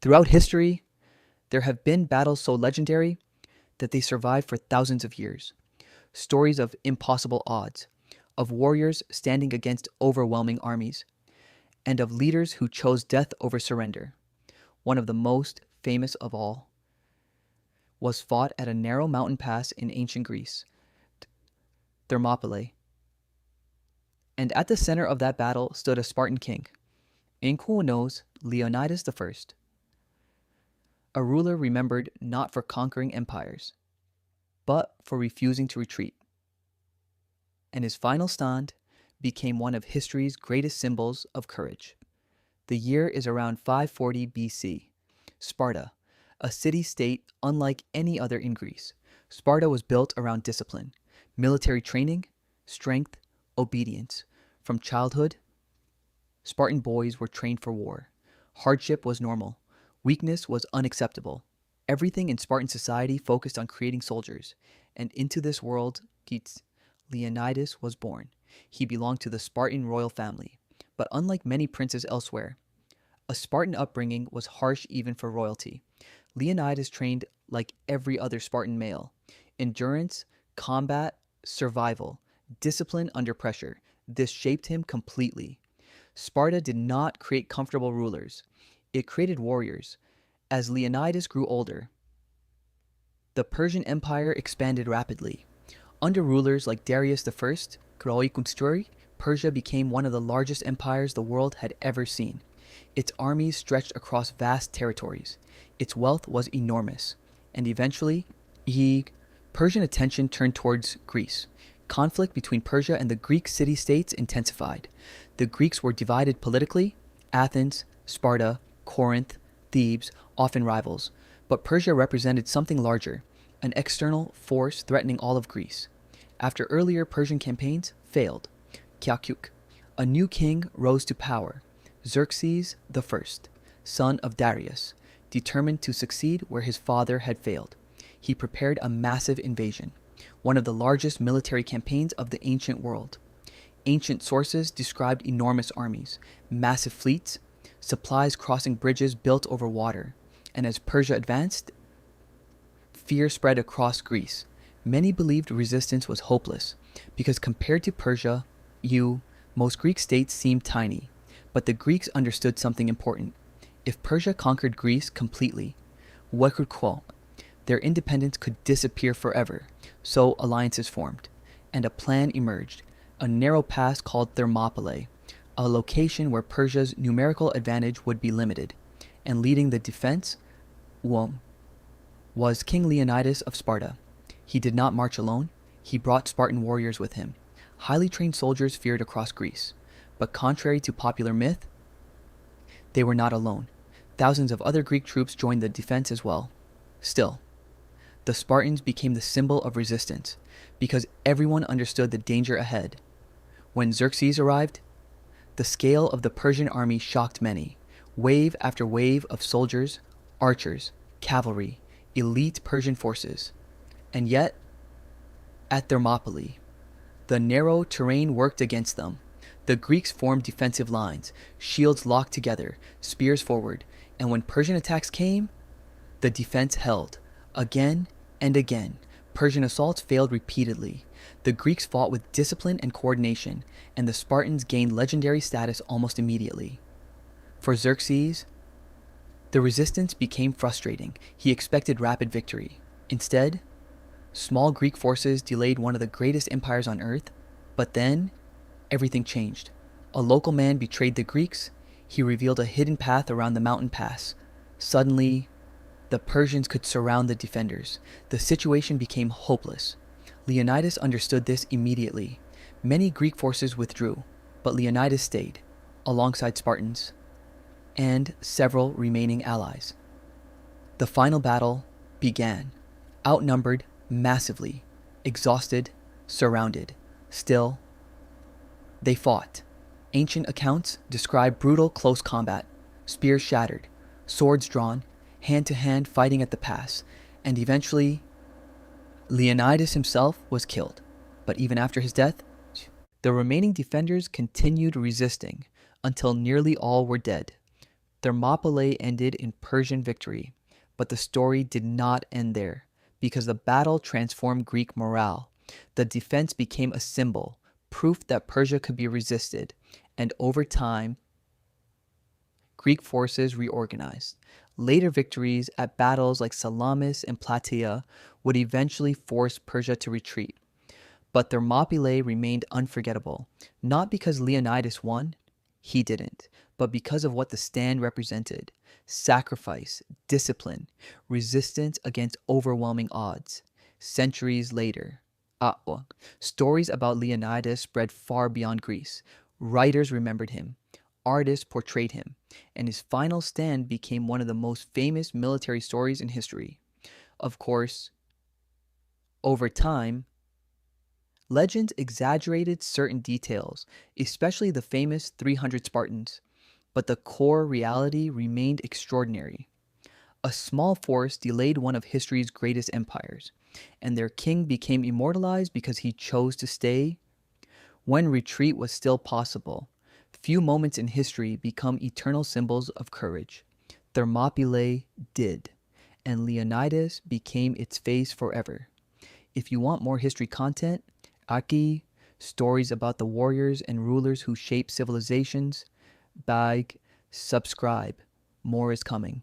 Throughout history, there have been battles so legendary that they survived for thousands of years. Stories of impossible odds, of warriors standing against overwhelming armies, and of leaders who chose death over surrender. One of the most famous of all was fought at a narrow mountain pass in ancient Greece, Thermopylae. And at the center of that battle stood a Spartan king, known Leonidas I, a ruler remembered not for conquering empires, but for refusing to retreat. And his final stand became one of history's greatest symbols of courage. The year is around 540 BC. Sparta, a city-state unlike any other in Greece. Sparta was built around discipline, military training, strength, obedience. From childhood, Spartan boys were trained for war. Hardship was normal. Weakness was unacceptable. Everything in Spartan society focused on creating soldiers. And into this world, Leonidas was born. He belonged to the Spartan royal family. But unlike many princes elsewhere, a Spartan upbringing was harsh even for royalty. Leonidas trained like every other Spartan male. Endurance, combat, survival, discipline under pressure. This shaped him completely. Sparta did not create comfortable rulers. It created warriors. As Leonidas grew older, the Persian Empire expanded rapidly. Under rulers like Darius I, Persia became one of the largest empires the world had ever seen. Its armies stretched across vast territories. Its wealth was enormous. And eventually, Persian attention turned towards Greece. Conflict between Persia and the Greek city-states intensified. The Greeks were divided politically. Athens, Sparta, Corinth, Thebes, often rivals. But Persia represented something larger, an external force threatening all of Greece. After earlier Persian campaigns failed, a new king rose to power, Xerxes I, son of Darius, determined to succeed where his father had failed. He prepared a massive invasion, one of the largest military campaigns of the ancient world. Ancient sources described enormous armies, massive fleets, supplies crossing bridges built over water, and as Persia advanced, fear spread across Greece. Many believed resistance was hopeless, because compared to Persia, most Greek states seemed tiny. But the Greeks understood something important. If Persia conquered Greece completely, their independence could disappear forever. So alliances formed, and a plan emerged, a narrow pass called Thermopylae, a location where Persia's numerical advantage would be limited, and leading the defense was King Leonidas of Sparta. He did not march alone. He brought Spartan warriors with him. Highly trained soldiers feared across Greece. But contrary to popular myth, they were not alone. Thousands of other Greek troops joined the defense as well. Still, the Spartans became the symbol of resistance because everyone understood the danger ahead. When Xerxes arrived, the scale of the Persian army shocked many. Wave after wave of soldiers, archers, cavalry, elite Persian forces. And yet, at Thermopylae, the narrow terrain worked against them. The Greeks formed defensive lines, shields locked together, spears forward, and when Persian attacks came, the defense held. Again and again, Persian assaults failed repeatedly. The Greeks fought with discipline and coordination, and the Spartans gained legendary status almost immediately. For Xerxes, the resistance became frustrating. He expected rapid victory. Instead, small Greek forces delayed one of the greatest empires on earth, but then everything changed. A local man betrayed the Greeks. He revealed a hidden path around the mountain pass. Suddenly, the Persians could surround the defenders. The situation became hopeless. Leonidas understood this immediately. Many Greek forces withdrew, but Leonidas stayed, alongside Spartans and several remaining allies. The final battle began. Outnumbered massively, exhausted, surrounded. Still, they fought. Ancient accounts describe brutal close combat, spears shattered, swords drawn, hand-to-hand fighting at the pass, and eventually, Leonidas himself was killed. But even after his death, the remaining defenders continued resisting until nearly all were dead. Thermopylae ended in Persian victory, but the story did not end there, because the battle transformed Greek morale. The defense became a symbol, proof that Persia could be resisted, and over time, Greek forces reorganized. Later victories at battles like Salamis and Plataea would eventually force Persia to retreat. But Thermopylae remained unforgettable, not because Leonidas won, he didn't, but because of what the stand represented: sacrifice, discipline, resistance against overwhelming odds. Centuries later, stories about Leonidas spread far beyond Greece. Writers remembered him, artists portrayed him, and his final stand became one of the most famous military stories in history. Of course, over time, legends exaggerated certain details, especially the famous 300 Spartans, but the core reality remained extraordinary. A small force delayed one of history's greatest empires, and their king became immortalized because he chose to stay when retreat was still possible. Few moments in history become eternal symbols of courage. Thermopylae did, and Leonidas became its face forever. If you want more history content, Aki, stories about the warriors and rulers who shaped civilizations, bag, subscribe. More is coming.